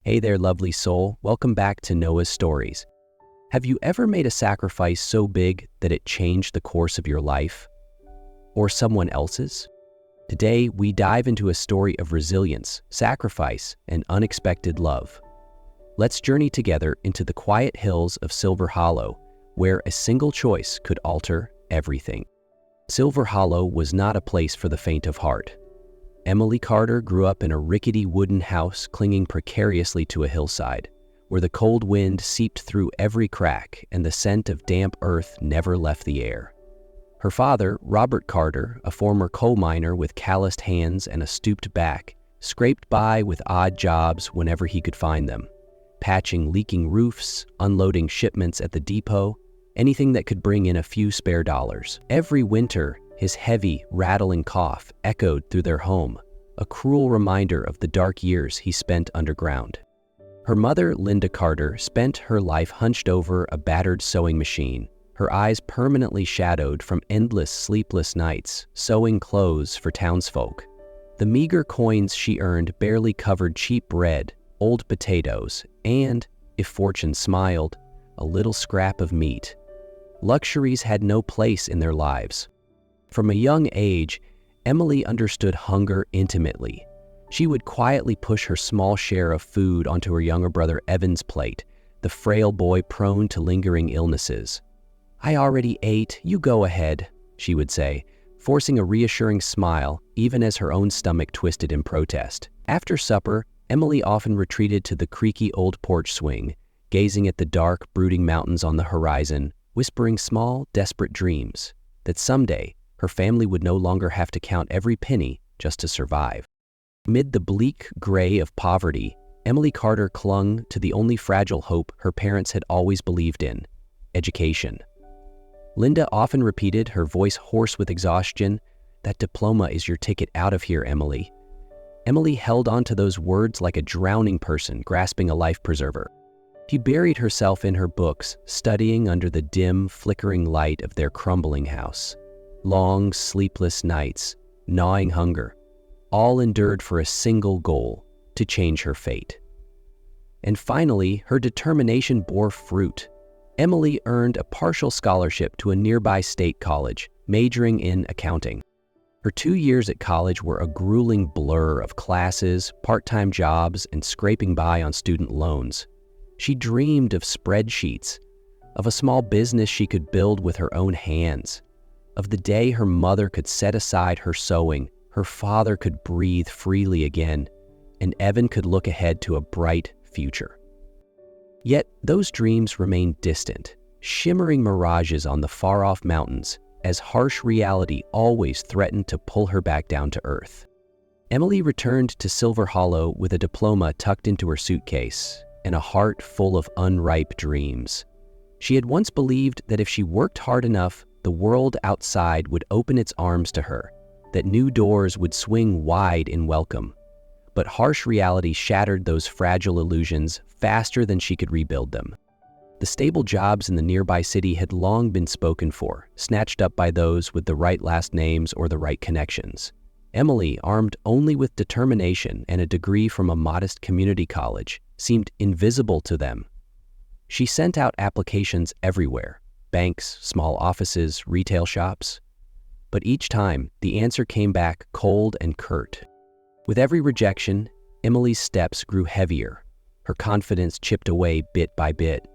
Hey there, lovely soul. Welcome back to Noah's Stories. Have you ever made a sacrifice so big that it changed the course of your life? Or someone else's? Today, we dive into a story of resilience, sacrifice, and unexpected love. Let's journey together into the quiet hills of Silver Hollow, where a single choice could alter everything. Silver Hollow was not a place for the faint of heart. Emily Carter grew up in a rickety wooden house clinging precariously to a hillside, where the cold wind seeped through every crack and the scent of damp earth never left the air. Her father, Robert Carter, a former coal miner with calloused hands and a stooped back, scraped by with odd jobs whenever he could find them, patching leaking roofs, unloading shipments at the depot, anything that could bring in a few spare dollars. Every winter, his heavy, rattling cough echoed through their home, a cruel reminder of the dark years he spent underground. Her mother, Linda Carter, spent her life hunched over a battered sewing machine, her eyes permanently shadowed from endless sleepless nights, sewing clothes for townsfolk. The meager coins she earned barely covered cheap bread, old potatoes, and, if fortune smiled, a little scrap of meat. Luxuries had no place in their lives. From a young age, Emily understood hunger intimately. She would quietly push her small share of food onto her younger brother Evan's plate, the frail boy prone to lingering illnesses. "I already ate, you go ahead," she would say, forcing a reassuring smile even as her own stomach twisted in protest. After supper, Emily often retreated to the creaky old porch swing, gazing at the dark, brooding mountains on the horizon, whispering small, desperate dreams that someday her family would no longer have to count every penny just to survive. Amid the bleak gray of poverty, Emily Carter clung to the only fragile hope her parents had always believed in: education. Linda often repeated, her voice hoarse with exhaustion, "That diploma is your ticket out of here, Emily." Emily held on to those words like a drowning person grasping a life preserver. She buried herself in her books, studying under the dim, flickering light of their crumbling house. Long, sleepless nights, gnawing hunger, all endured for a single goal: to change her fate. And finally, her determination bore fruit. Emily earned a partial scholarship to a nearby state college, majoring in accounting. Her 2 years at college were a grueling blur of classes, part-time jobs, and scraping by on student loans. She dreamed of spreadsheets, of a small business she could build with her own hands, of the day her mother could set aside her sewing, her father could breathe freely again, and Evan could look ahead to a bright future. Yet those dreams remained distant, shimmering mirages on the far-off mountains, as harsh reality always threatened to pull her back down to earth. Emily returned to Silver Hollow with a diploma tucked into her suitcase and a heart full of unripe dreams. She had once believed that if she worked hard enough, the world outside would open its arms to her, that new doors would swing wide in welcome. But harsh reality shattered those fragile illusions faster than she could rebuild them. The stable jobs in the nearby city had long been spoken for, snatched up by those with the right last names or the right connections. Emily, armed only with determination and a degree from a modest community college, seemed invisible to them. She sent out applications everywhere: banks, small offices, retail shops. But each time, the answer came back cold and curt. With every rejection, Emily's steps grew heavier. Her confidence chipped away bit by bit.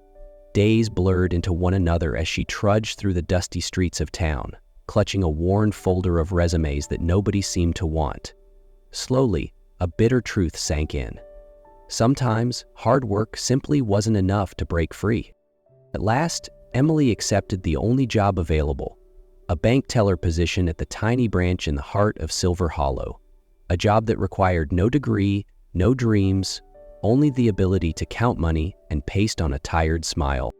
Days blurred into one another as she trudged through the dusty streets of town, clutching a worn folder of resumes that nobody seemed to want. Slowly, a bitter truth sank in. Sometimes, hard work simply wasn't enough to break free. At last, Emily accepted the only job available: a bank teller position at the tiny branch in the heart of Silver Hollow, a job that required no degree, no dreams, only the ability to count money and paste on a tired smile.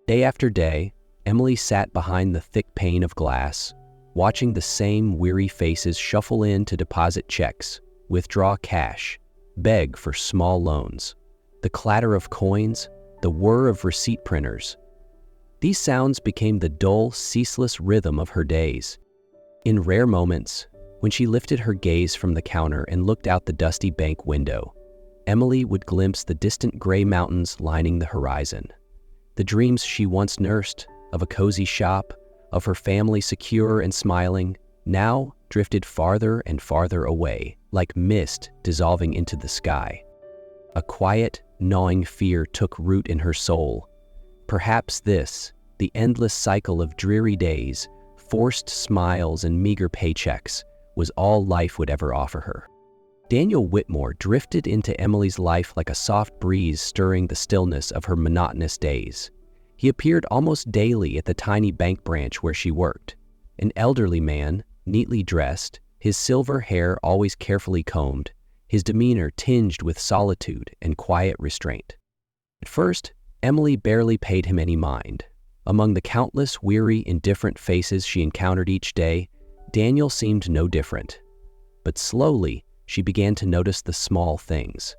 Day after day, Emily sat behind the thick pane of glass, watching the same weary faces shuffle in to deposit checks, withdraw cash, beg for small loans. The clatter of coins, the whir of receipt printers. These sounds became the dull, ceaseless rhythm of her days. In rare moments, when she lifted her gaze from the counter and looked out the dusty bank window, Emily would glimpse the distant gray mountains lining the horizon. The dreams she once nursed of a cozy shop, of her family secure and smiling, now drifted farther and farther away, like mist dissolving into the sky. A quiet, gnawing fear took root in her soul. Perhaps this, the endless cycle of dreary days, forced smiles and meager paychecks, was all life would ever offer her. Daniel Whitmore drifted into Emily's life like a soft breeze stirring the stillness of her monotonous days. He appeared almost daily at the tiny bank branch where she worked. An elderly man, neatly dressed, his silver hair always carefully combed, his demeanor tinged with solitude and quiet restraint. At first, Emily barely paid him any mind. Among the countless weary, indifferent faces she encountered each day, Daniel seemed no different. But slowly, she began to notice the small things.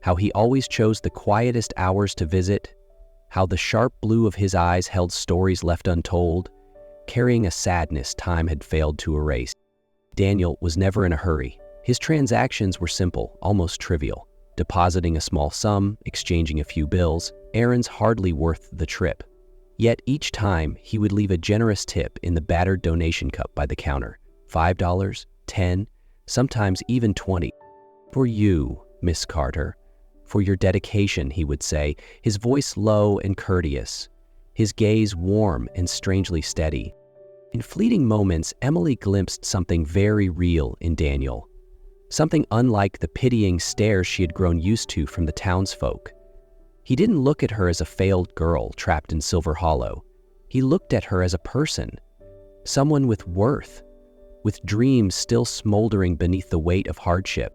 How he always chose the quietest hours to visit, how the sharp blue of his eyes held stories left untold, carrying a sadness time had failed to erase. Daniel was never in a hurry. His transactions were simple, almost trivial. Depositing a small sum, exchanging a few bills, errands hardly worth the trip. Yet each time, he would leave a generous tip in the battered donation cup by the counter. $5, $10, sometimes even $20. For you, Miss Carter. For your dedication, he would say, his voice low and courteous, his gaze warm and strangely steady. In fleeting moments, Emily glimpsed something very real in Daniel. Something unlike the pitying stares she had grown used to from the townsfolk. He didn't look at her as a failed girl trapped in Silver Hollow. He looked at her as a person, someone with worth, with dreams still smoldering beneath the weight of hardship.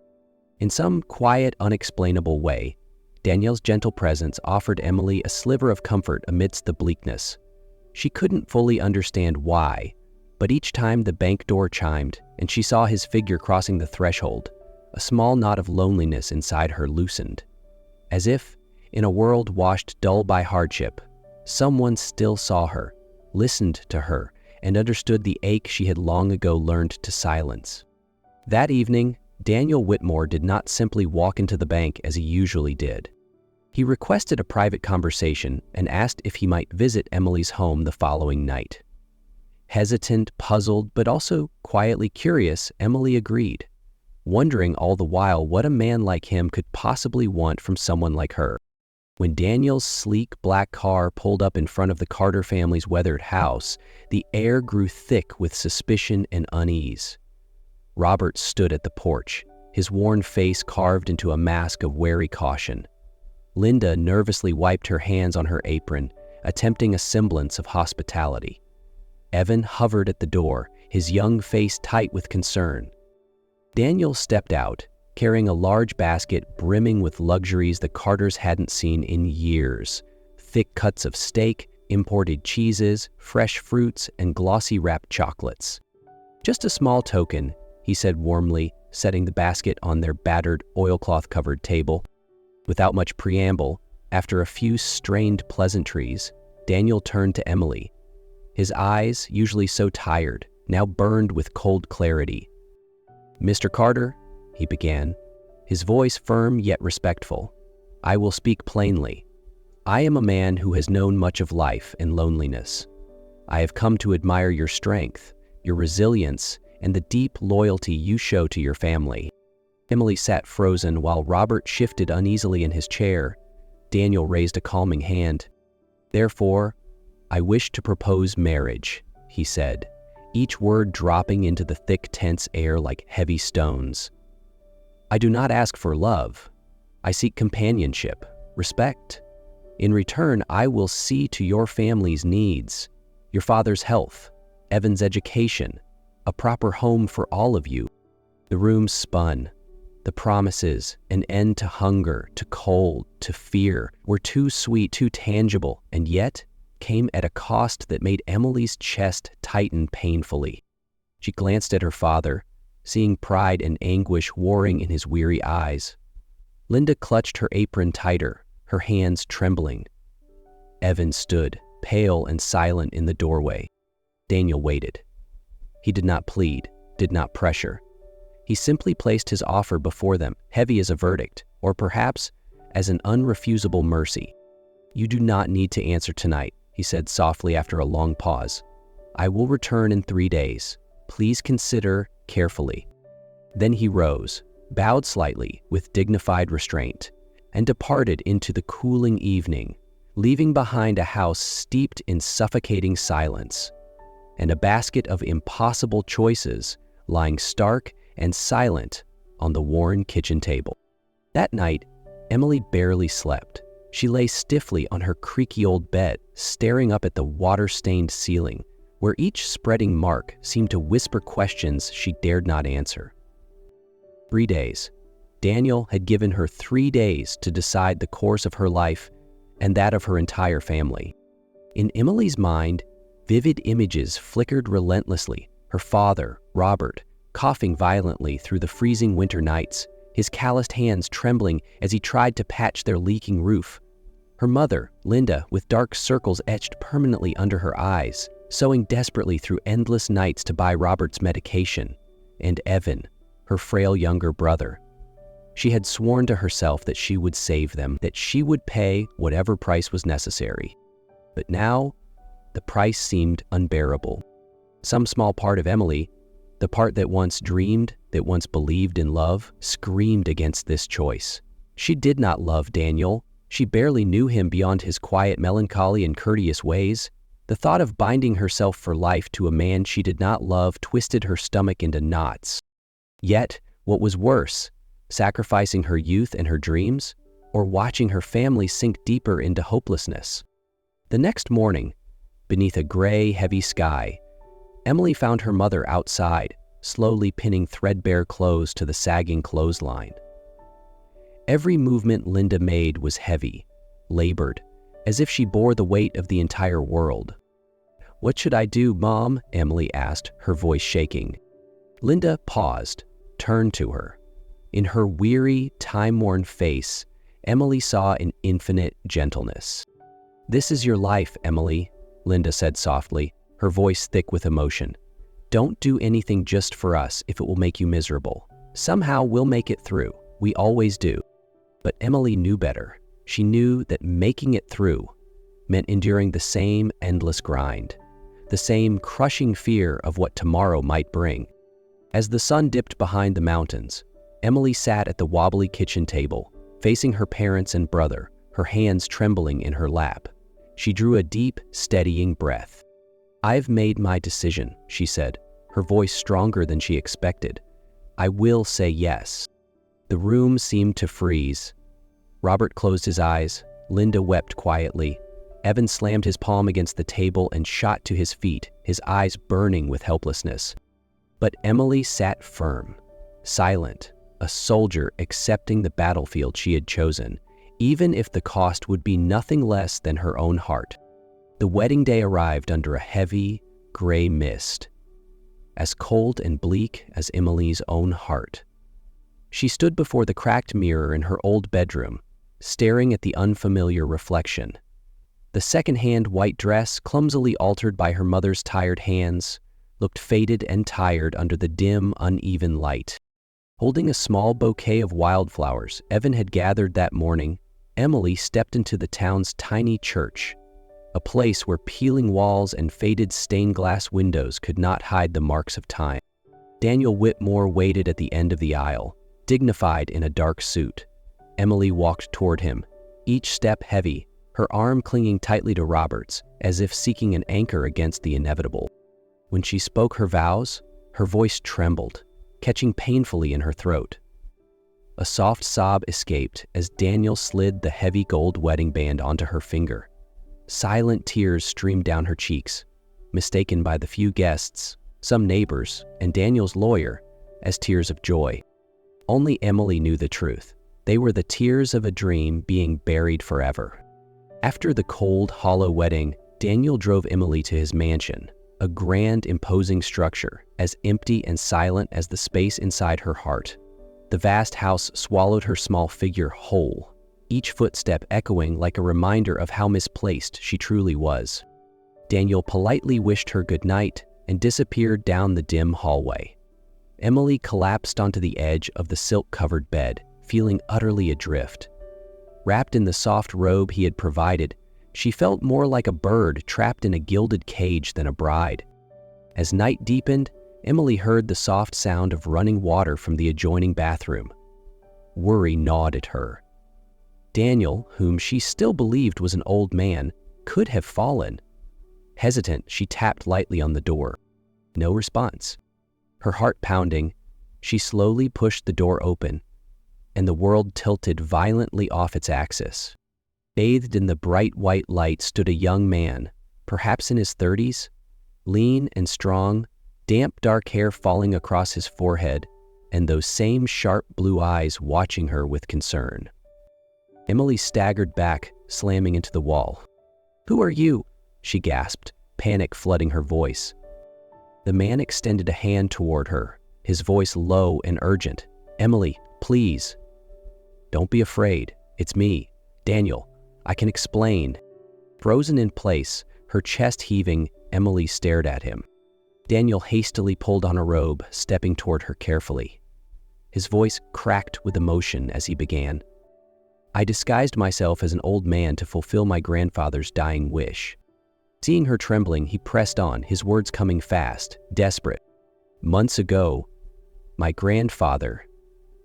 In some quiet, unexplainable way, Daniel's gentle presence offered Emily a sliver of comfort amidst the bleakness. She couldn't fully understand why, but each time the bank door chimed and she saw his figure crossing the threshold, a small knot of loneliness inside her loosened. As if, in a world washed dull by hardship, someone still saw her, listened to her, and understood the ache she had long ago learned to silence. That evening, Daniel Whitmore did not simply walk into the bank as he usually did. He requested a private conversation and asked if he might visit Emily's home the following night. Hesitant, puzzled, but also quietly curious, Emily agreed, wondering all the while what a man like him could possibly want from someone like her. When Daniel's sleek black car pulled up in front of the Carter family's weathered house, the air grew thick with suspicion and unease. Robert stood at the porch, his worn face carved into a mask of wary caution. Linda nervously wiped her hands on her apron, attempting a semblance of hospitality. Evan hovered at the door, his young face tight with concern. Daniel stepped out, carrying a large basket brimming with luxuries the Carters hadn't seen in years. Thick cuts of steak, imported cheeses, fresh fruits, and glossy wrapped chocolates. "Just a small token," he said warmly, setting the basket on their battered, oilcloth-covered table. Without much preamble, after a few strained pleasantries, Daniel turned to Emily. His eyes, usually so tired, now burned with cold clarity. "Mr. Carter," he began, his voice firm yet respectful, "I will speak plainly. I am a man who has known much of life and loneliness. I have come to admire your strength, your resilience, and the deep loyalty you show to your family." Emily sat frozen while Robert shifted uneasily in his chair. Daniel raised a calming hand. "Therefore, I wish to propose marriage," he said, each word dropping into the thick, tense air like heavy stones. "I do not ask for love. I seek companionship, respect. In return, I will see to your family's needs, your father's health, Evan's education, a proper home for all of you." The room spun. The promises, an end to hunger, to cold, to fear, were too sweet, too tangible, and yet came at a cost that made Emily's chest tighten painfully. She glanced at her father, seeing pride and anguish warring in his weary eyes. Linda clutched her apron tighter, her hands trembling. Evan stood, pale and silent in the doorway. Daniel waited. He did not plead, did not pressure. He simply placed his offer before them, heavy as a verdict, or perhaps as an unrefusable mercy. "You do not need to answer tonight," he said softly after a long pause. "I will return in 3 days. Please consider carefully." Then he rose, bowed slightly with dignified restraint, and departed into the cooling evening, leaving behind a house steeped in suffocating silence, and a basket of impossible choices lying stark and silent on the worn kitchen table. That night, Emily barely slept. She lay stiffly on her creaky old bed, staring up at the water-stained ceiling, where each spreading mark seemed to whisper questions she dared not answer. 3 days. Daniel had given her 3 days to decide the course of her life and that of her entire family. In Emily's mind, vivid images flickered relentlessly. Her father, Robert, coughing violently through the freezing winter nights, his calloused hands trembling as he tried to patch their leaking roof. Her mother, Linda, with dark circles etched permanently under her eyes, sewing desperately through endless nights to buy Robert's medication. And Evan, her frail younger brother. She had sworn to herself that she would save them, that she would pay whatever price was necessary. But now, the price seemed unbearable. Some small part of Emily, the part that once dreamed, that once believed in love, screamed against this choice. She did not love Daniel. She barely knew him beyond his quiet melancholy and courteous ways. The thought of binding herself for life to a man she did not love twisted her stomach into knots. Yet, what was worse, sacrificing her youth and her dreams, or watching her family sink deeper into hopelessness? The next morning, beneath a gray, heavy sky, Emily found her mother outside, slowly pinning threadbare clothes to the sagging clothesline. Every movement Linda made was heavy, labored, as if she bore the weight of the entire world. "What should I do, Mom?" Emily asked, her voice shaking. Linda paused, turned to her. In her weary, time-worn face, Emily saw an infinite gentleness. "This is your life, Emily," Linda said softly, her voice thick with emotion. "Don't do anything just for us if it will make you miserable. Somehow we'll make it through. We always do." But Emily knew better. She knew that making it through meant enduring the same endless grind, the same crushing fear of what tomorrow might bring. As the sun dipped behind the mountains, Emily sat at the wobbly kitchen table, facing her parents and brother, her hands trembling in her lap. She drew a deep, steadying breath. "I've made my decision," she said, her voice stronger than she expected. "I will say yes." The room seemed to freeze. Robert closed his eyes. Linda wept quietly. Evan slammed his palm against the table and shot to his feet, his eyes burning with helplessness. But Emily sat firm, silent, a soldier accepting the battlefield she had chosen, even if the cost would be nothing less than her own heart. The wedding day arrived under a heavy, gray mist, as cold and bleak as Emily's own heart. She stood before the cracked mirror in her old bedroom, staring at the unfamiliar reflection. The second-hand white dress, clumsily altered by her mother's tired hands, looked faded and tired under the dim, uneven light. Holding a small bouquet of wildflowers Evan had gathered that morning, Emily stepped into the town's tiny church, a place where peeling walls and faded stained glass windows could not hide the marks of time. Daniel Whitmore waited at the end of the aisle, dignified in a dark suit. Emily walked toward him, each step heavy, her arm clinging tightly to Robert's, as if seeking an anchor against the inevitable. When she spoke her vows, her voice trembled, catching painfully in her throat. A soft sob escaped as Daniel slid the heavy gold wedding band onto her finger. Silent tears streamed down her cheeks, mistaken by the few guests, some neighbors, and Daniel's lawyer, as tears of joy. Only Emily knew the truth. They were the tears of a dream being buried forever. After the cold, hollow wedding, Daniel drove Emily to his mansion, a grand, imposing structure, as empty and silent as the space inside her heart. The vast house swallowed her small figure whole, each footstep echoing like a reminder of how misplaced she truly was. Daniel politely wished her good night and disappeared down the dim hallway. Emily collapsed onto the edge of the silk-covered bed, feeling utterly adrift. Wrapped in the soft robe he had provided, she felt more like a bird trapped in a gilded cage than a bride. As night deepened, Emily heard the soft sound of running water from the adjoining bathroom. Worry gnawed at her. Daniel, whom she still believed was an old man, could have fallen. Hesitant, she tapped lightly on the door. No response. Her heart pounding, she slowly pushed the door open, and the world tilted violently off its axis. Bathed in the bright white light stood a young man, perhaps in his 30s, lean and strong, damp dark hair falling across his forehead, and those same sharp blue eyes watching her with concern. Emily staggered back, slamming into the wall. "Who are you?" she gasped, panic flooding her voice. The man extended a hand toward her, his voice low and urgent. "Emily, please." "Don't be afraid. It's me, Daniel. I can explain." Frozen in place, her chest heaving, Emily stared at him. Daniel hastily pulled on a robe, stepping toward her carefully. His voice cracked with emotion as he began. "I disguised myself as an old man to fulfill my grandfather's dying wish." Seeing her trembling, he pressed on, his words coming fast, desperate. "Months ago, my grandfather,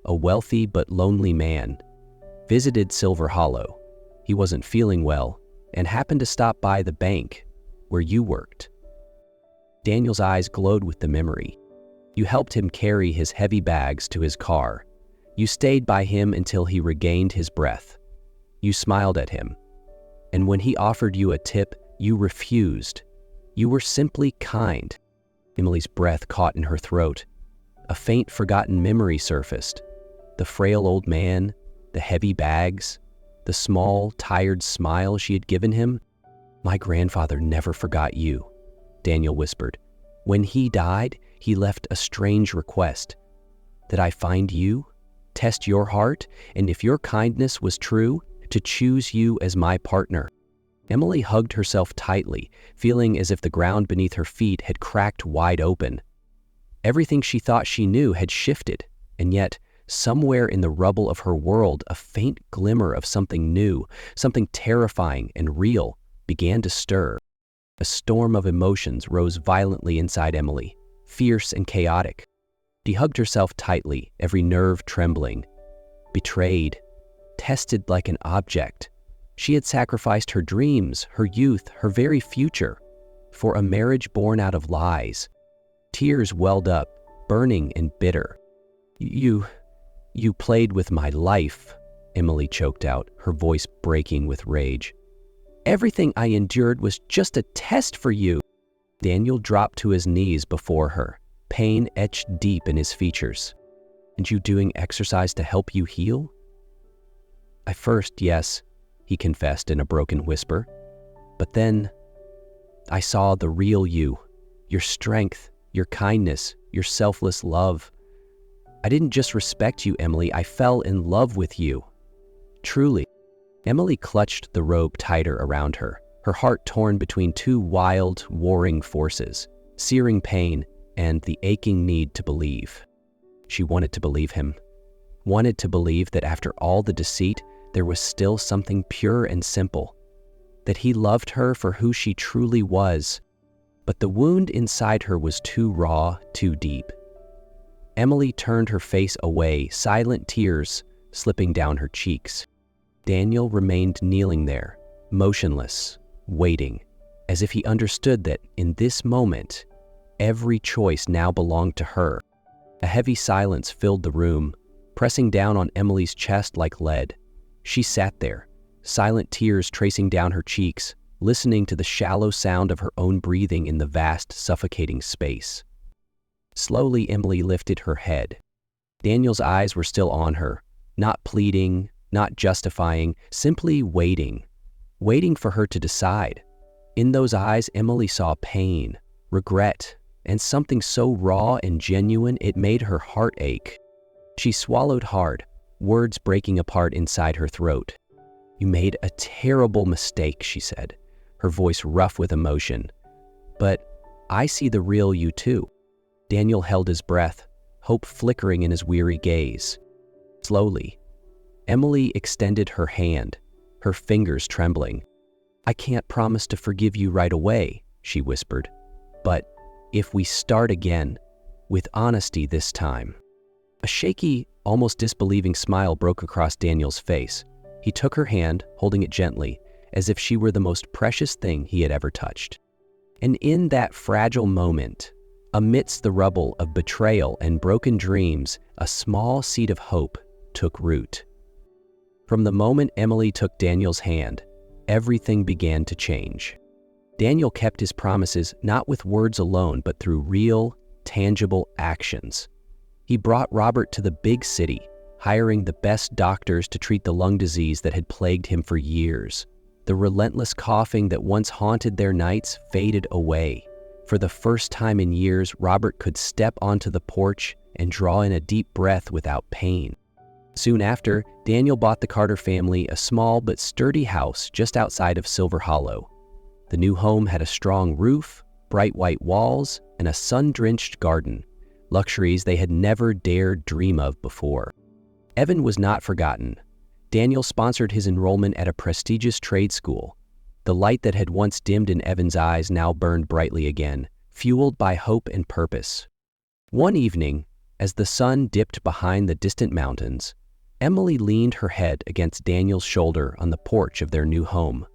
a wealthy but lonely man, visited Silver Hollow. He wasn't feeling well and happened to stop by the bank where you worked." Daniel's eyes glowed with the memory. "You helped him carry his heavy bags to his car. You stayed by him until he regained his breath. You smiled at him. And when he offered you a tip, you refused. You were simply kind." Emily's breath caught in her throat. A faint, forgotten memory surfaced. The frail old man, the heavy bags, the small, tired smile she had given him. "My grandfather never forgot you," Daniel whispered. "When he died, he left a strange request. That I find you, test your heart, and if your kindness was true, to choose you as my partner." Emily hugged herself tightly, feeling as if the ground beneath her feet had cracked wide open. Everything she thought she knew had shifted, and yet, somewhere in the rubble of her world, a faint glimmer of something new, something terrifying and real, began to stir. A storm of emotions rose violently inside Emily, fierce and chaotic. She hugged herself tightly, every nerve trembling. Betrayed, tested like an object. She had sacrificed her dreams, her youth, her very future, for a marriage born out of lies. Tears welled up, burning and bitter. You played with my life," Emily choked out, her voice breaking with rage. "Everything I endured was just a test for you." Daniel dropped to his knees before her, pain etched deep in his features. "And you doing exercise to help you heal?" "At first, yes," he confessed in a broken whisper. "But then I saw the real you, your strength, your kindness, your selfless love. I didn't just respect you, Emily, I fell in love with you. Truly." Emily clutched the robe tighter around her, her heart torn between two wild, warring forces, searing pain and the aching need to believe. She wanted to believe him, wanted to believe that after all the deceit, there was still something pure and simple, that he loved her for who she truly was. But the wound inside her was too raw, too deep. Emily turned her face away, silent tears slipping down her cheeks. Daniel remained kneeling there, motionless, waiting, as if he understood that in this moment, every choice now belonged to her. A heavy silence filled the room, pressing down on Emily's chest like lead. She sat there, silent tears tracing down her cheeks, listening to the shallow sound of her own breathing in the vast, suffocating space. Slowly, Emily lifted her head. Daniel's eyes were still on her, not pleading, not justifying, simply waiting for her to decide. In those eyes, Emily saw pain, regret, and something so raw and genuine it made her heart ache. She swallowed hard, words breaking apart inside her throat. "You made a terrible mistake," she said, her voice rough with emotion. "But I see the real you too." Daniel held his breath, hope flickering in his weary gaze. Slowly, Emily extended her hand, her fingers trembling. "I can't promise to forgive you right away," she whispered. "But if we start again, with honesty this time." A shaky, almost disbelieving smile broke across Daniel's face. He took her hand, holding it gently, as if she were the most precious thing he had ever touched. And in that fragile moment, amidst the rubble of betrayal and broken dreams, a small seed of hope took root. From the moment Emily took Daniel's hand, everything began to change. Daniel kept his promises not with words alone, but through real, tangible actions. He brought Robert to the big city, hiring the best doctors to treat the lung disease that had plagued him for years. The relentless coughing that once haunted their nights faded away. For the first time in years, Robert could step onto the porch and draw in a deep breath without pain. Soon after, Daniel bought the Carter family a small but sturdy house just outside of Silver Hollow. The new home had a strong roof, bright white walls, and a sun-drenched garden, luxuries they had never dared dream of before. Evan was not forgotten. Daniel sponsored his enrollment at a prestigious trade school. The light that had once dimmed in Evan's eyes now burned brightly again, fueled by hope and purpose. One evening, as the sun dipped behind the distant mountains, Emily leaned her head against Daniel's shoulder on the porch of their new home.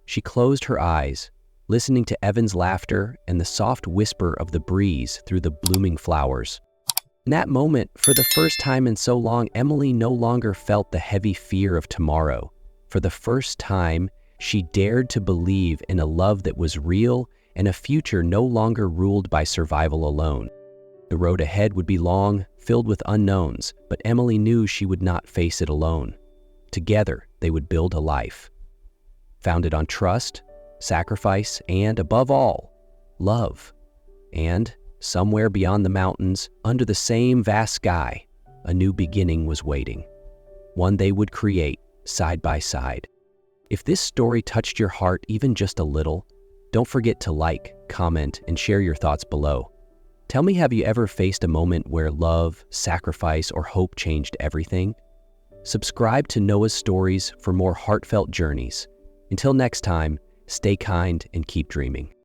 She closed her eyes, listening to Evan's laughter and the soft whisper of the breeze through the blooming flowers. In that moment, for the first time in so long, Emily no longer felt the heavy fear of tomorrow. For the first time, she dared to believe in a love that was real and a future no longer ruled by survival alone. The road ahead would be long, filled with unknowns, but Emily knew she would not face it alone. Together, they would build a life founded on trust, sacrifice, and, above all, love. And somewhere beyond the mountains, under the same vast sky, a new beginning was waiting. One they would create side by side. If this story touched your heart even just a little, don't forget to like, comment, and share your thoughts below. Tell me, have you ever faced a moment where love, sacrifice, or hope changed everything? Subscribe to Noah's Stories for more heartfelt journeys. Until next time, stay kind and keep dreaming.